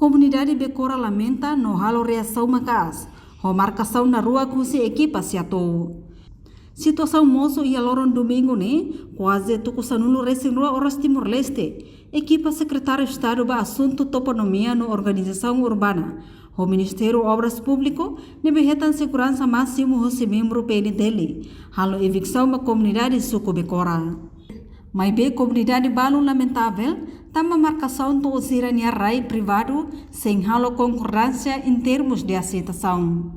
Comunidade Becora lamenta no halo reação macas, ho marcação na rua com se equipa se atou. Situação moço e aloron domingo né, quase tuku sanulo recém rua Oras Timor-Leste, equipa secretário de Estado ba assunto toponomia no organização urbana, o Ministério Obras Público, nebehetan segurança máximo ho se membro PNTL, halo evicção ba comunidade suku Becora. Mas be comunidade balu lamentável, tama marcação to usirania rai privado sem halo concorrência em termos de aceitação.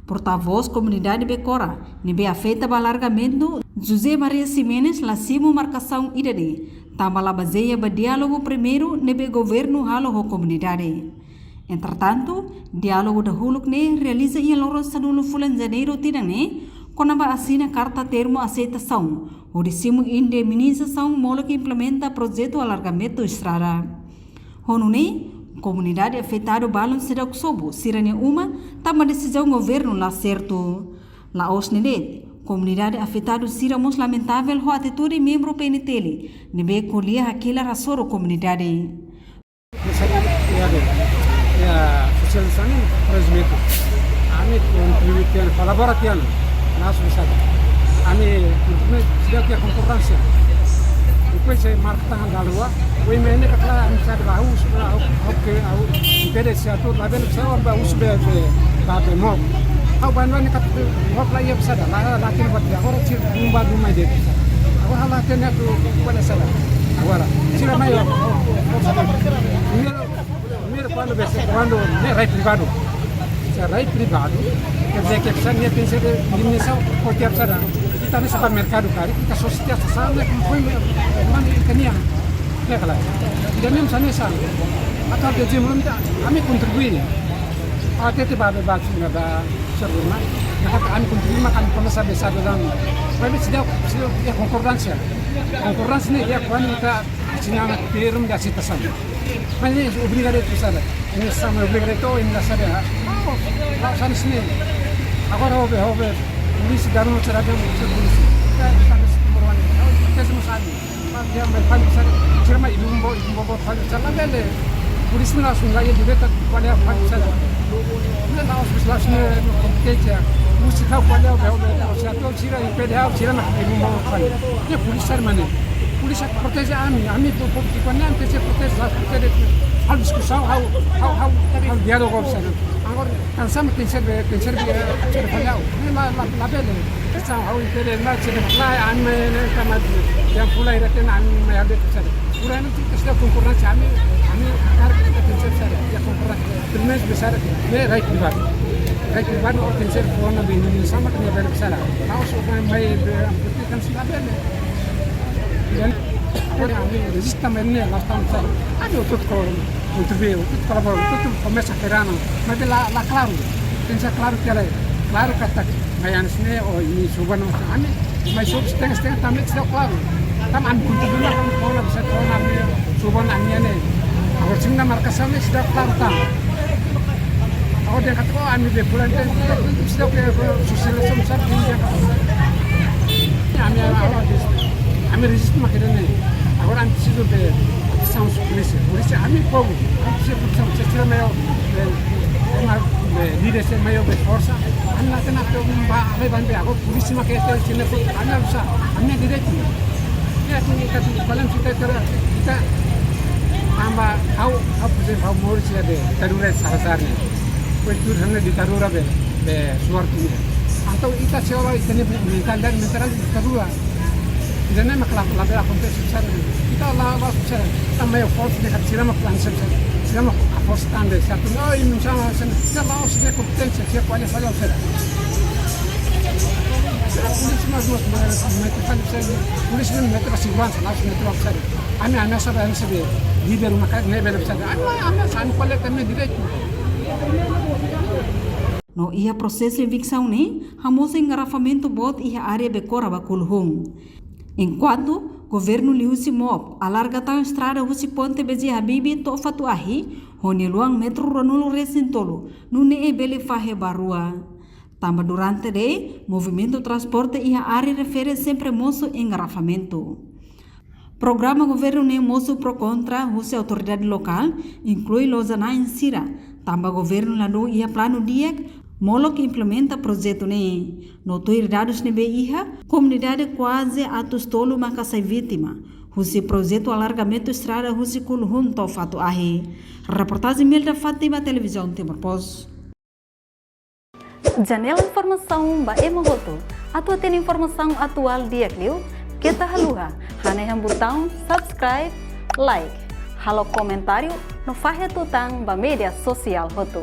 Porta-voz comunidade Becora, nebe afeta balargamento, José Maria Ximenes lasimo marcação idade, tama la baseia ba diálogo primeiro nebe governo halo ho comunidade. Entretanto, diálogo da huluk ne realiza ia loron sanulo fulan janeiro tidang ne, konamba assina carta termo aceitação, o decimo indemnização molo que implementa projeto alargamento estrada. Honune, comunidade afetada balon sedok sobo, sirane uma, tama decisão governo lá certo. La osnedet, comunidade afetada siramos lamentável ho atitude membro PNTL, nebe colia aquela rasoro comunidade. Sosialisasi transmito, kami kontribusian kolaborasian, langsung saja. Kami sudah ke konkurrensi. Depois saya marketing galua, women ini kata saya bahu sudah oke, beda siatu, label saya bahu sudah babe mob. Aku bantuan kat mob lagi bisa dah, laki buat dia orang ciri rumah rumah dia. Aku halakannya tu pada saya. Agora, ciri mayo. Quando é rai privado, se rai privado, quer dizer que a pessoa tem que ser dimensão qualquer pessoa. Kita di supermercado kari, kita sosial sana como foi mana ikannya, ya kalau. Dan memang sana sana, atau dia jemur kami kontribusi. Ada tu babe baca nada serumah, nak kami kontribusi makan pemirsa besar dalam. Tapi sudah ya konkurrensi ni dia kuan kita sinana term dia citasan. Mas ini obrigado itu saja. Ini sama obrigado itu ini saja. Lah sana sini. Agora houve polisi garu cerada polisi. Kita sana semua ni. Kita semua sana. Dia mereka sana. Cerma ibu fal sana bele. Polisi ni langsung lagi juga tak kuala fal sana. Ini langsung langsung kerja. Polisi tahu kuala siapa cira impedau cira nak ibu fal. Ini polisi sana mana? Polisi protege kami pokoknya nanti protege hal discussão how diálogo sana. Agora kan sama tenser dia falhou. La bele. Então how impede lá cira lá ame kama yang pula iraten ame mayade sana. Pula nanti kita konkurrensi kami harga kita tenser sana. Ya konkurrensi. Terus besar ne right privado. Right privado or tenser corona bini sama kan ya bele besar. Tahu soalnya mai kan sudah bele. Dan kami resistam ini last time saya ada untuk contribuir, untuk kolaborasi, untuk começar kerana, mas lá claro, tem que ser claro que ela claro kata mayan sini oh ini subano kami, mas setengah também sudah claro, kami am contribuir kami kalau bisa kalau kami subano aninya ni, kalau cina markasnya sudah claro tam. Kalau dia kata oh kami bulan itu sudah ke sosialisasi besar ini kami resist makanya agora antes de são polícia kami povo antes de ser meio líder ser meio de força anda kena levan be agora polícia makanya sini anda bisa anda direto ya kita kalau kita tambah how more sih ada darurat sahasarnya kuitur hanya di darurat be suartunya atau kita seorang ini mental dan mental darurat. Dan memang kalau label akontes besar kita lah besar sama yang force dekat sirama langsung sirama force tanda satu oh ini misalnya kita lah sudah kompetensi siapa aja saja besar. Polisi masih mereka polisi mereka masih buat langsung mereka besar. Anak sahaja sahaja leader makan level besar. Anak sahaja kolek kami direct. No ia processo evicção ne, hamos engarrafamento bot ia área Becora bakulhung. Enquanto governo liusi mob alarga tang estrada husi ponte beji habibi to fatu ahi honi luang metro ranulo resintolo nune e bele fahe barua. Tamba durante de movimento transporte ia área refere sempre moço engarrafamento. Programa governo ne moço pro contra husi autoridade local inclui lozana insira. Tamba governo lado ia plano diek molo que implementa projeto ne. Notoi dados nebe iha, comunidade quase atos tolo maka sai vítima. Husi projeto alargamento estrada husi kulhun to fato ahe. Reportagem Milda Fatima Televisão Timor Pos. Janela informação ba emogoto. Atua tem informação atual dia kliu. Kita haluha, hane botão subscribe, like, halo comentário no fahe tutang ba media sosial hotu.